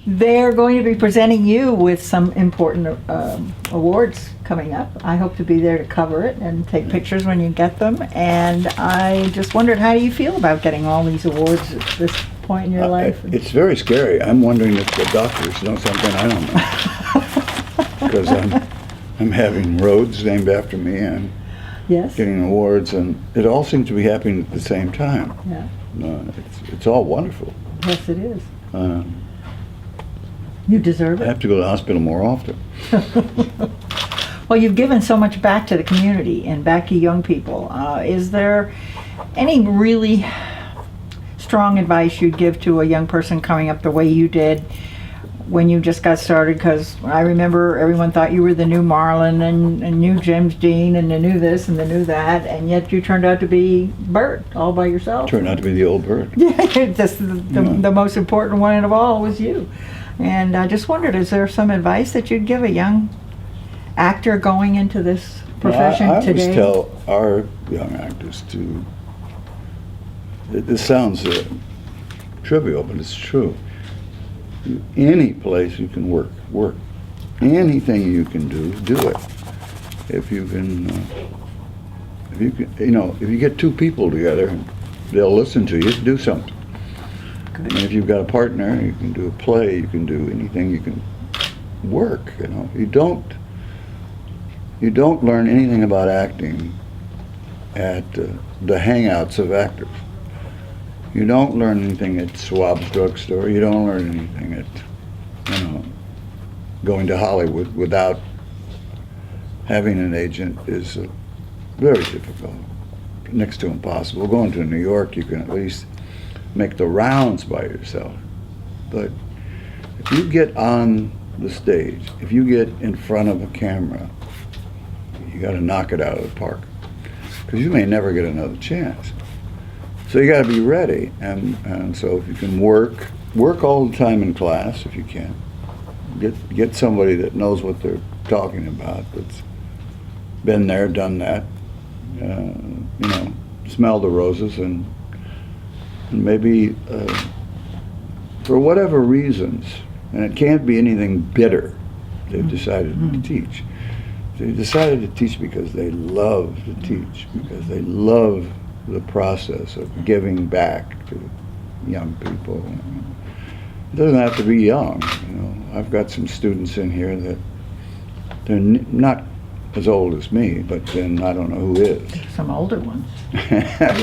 They're going to be presenting you with some important awards coming up. I hope to be there to cover it and take pictures when you get them. And I just wondered, how do you feel about getting all these awards at this point in your life? It's very scary. I'm wondering if the doctors know something I don't know. Because I'm having roads named after me and Yes. getting awards, and it all seems to be happening at the same time. Yeah. It's all wonderful. Yes, it is. You deserve I it. have to go to the hospital more often. Well, you've given so much back to the community and back to young people. Is there any really strong advice you'd give to a young person coming up the way you did when you just got started? Because I remember everyone thought you were the new Marlon and knew James Dean and they knew this and they knew that, and yet you turned out to be Burt all by yourself. Turned out to be the old Burt. Yeah, just the most important one of all was you. And I just wondered, is there some advice that you'd give a young actor going into this profession I today? always tell our young actors to, this sounds trivial, but it's true. Any place you can work. Anything you can do it. If you can, if you get two people together, they'll listen to you, do something. Good. And if you've got a partner, you can do a play, you can do anything, you can work, You don't learn anything about acting at the hangouts of actors. You don't learn anything at Schwab's drugstore. You don't learn anything at, going to Hollywood without having an agent is very difficult, next to impossible. Going to New York, you can at least make the rounds by yourself. But if you get on the stage, if you get in front of a camera, you got to knock it out of the park, because you may never get another chance. So you got to be ready, and so if you can work all the time in class, if you can, get somebody that knows what they're talking about, that's been there, done that, smell the roses, and maybe for whatever reasons, and it can't be anything bitter, they've decided to teach. They decided to teach because they love to teach, because they love the process of giving back to young people. It doesn't have to be young. I've got some students in here that they're not as old as me, but then I don't know who is. Some older ones.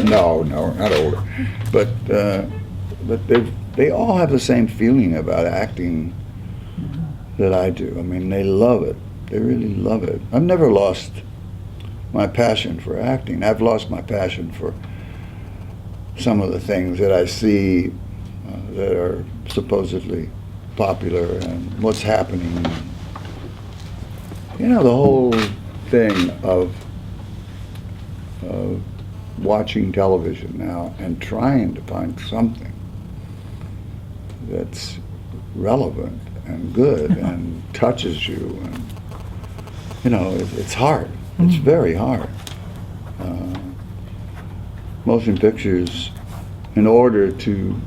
No, not older. But they all have the same feeling about acting that I do. I mean, they love it. They really love it. I've never lost my passion for acting. I've lost my passion for some of the things that I see that are supposedly popular and what's happening. The whole thing of watching television now and trying to find something that's relevant and good and touches you, and it's hard. It's very hard. Motion pictures, in order to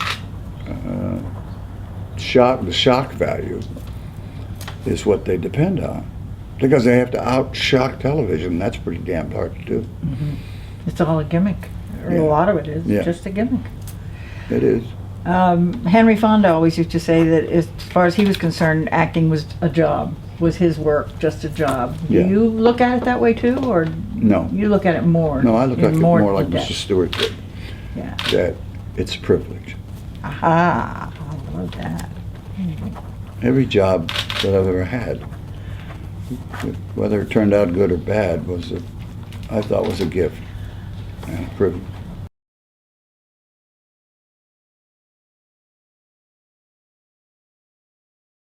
the shock value is what they depend on, because they have to out-shock television. That's pretty damn hard to do. Mm-hmm. It's all a gimmick. Yeah. A lot of it is Yeah. just a gimmick. It is. Henry Fonda always used to say that as far as he was concerned, acting was a job, was his work just a job. Yeah. Do you look at it that way too, or No. you look at it more? No, I look at it more like depth? Mr. Stewart did, Yeah. that it's a privilege. Aha! I love that. Every job that I've ever had, whether it turned out good or bad, I thought was a gift and a privilege.